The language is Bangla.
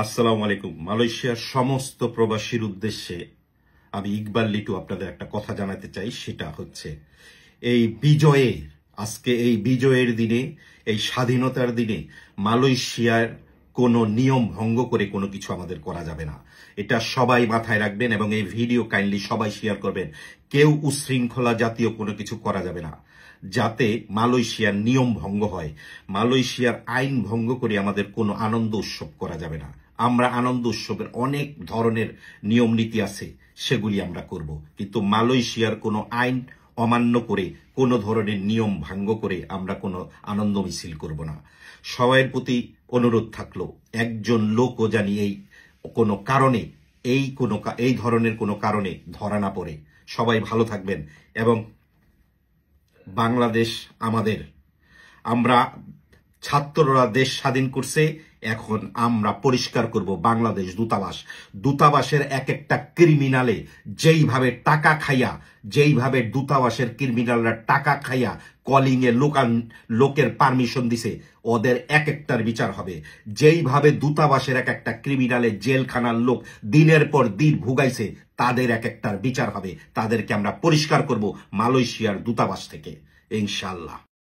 আসসালামু আলাইকুম। মালয়েশিয়ার সমস্ত প্রবাসীর উদ্দেশ্যে আমি ইকবাল লিটু আপনাদের একটা কথা জানাতে চাই। সেটা হচ্ছে আজকে এই বিজয়ের দিনে, এই স্বাধীনতার দিনে মালয়েশিয়ার কোনো নিয়ম ভঙ্গ করে কোনো কিছু আমাদের করা যাবে না। এটা সবাই মাথায় রাখবেন এবং এই ভিডিও কাইন্ডলি সবাই শেয়ার করবেন। কেউ উশৃঙ্খলা জাতীয় কোনো কিছু করা যাবে না, যাতে মালয়েশিয়ার নিয়ম ভঙ্গ হয়। মালয়েশিয়ার আইন ভঙ্গ করে আমাদের কোনো আনন্দ উৎসব করা যাবে না। আমরা আনন্দ উৎসবের অনেক ধরনের নিয়ম নীতি আছে, সেগুলি আমরা করব, কিন্তু মালয়েশিয়ার কোনো আইন অমান্য করে, কোনো ধরনের নিয়ম ভঙ্গ করে আমরা কোনো আনন্দ মিছিল করব না। সবার প্রতি অনুরোধ থাকলো, একজন লোকও জানি কোনো কারণে এই ধরনের কোনো কারণে ধরা না পড়ে। সবাই ভালো থাকবেন এবং বাংলাদেশ আমাদের, আমরা ছাত্ররা দেশ স্বাধীন করছে, এখন আমরা পরিষ্কার করব বাংলাদেশ দূতাবাসের এক একটা ক্রিমিনালে যেইভাবে দূতাবাসের ক্রিমিনালরা টাকা খাইয়া কলিং এ লোকের পারমিশন দিছে, ওদের এক একটার বিচার হবে। যেইভাবে দূতাবাসের এক একটা ক্রিমিনালে জেলখানার লোক দিনের পর দিন ভুগাইছে, তাদের এক একটার বিচার হবে। তাদেরকে আমরা পরিষ্কার করব মালয়েশিয়ার দূতাবাস থেকে, ইনশাআল্লাহ।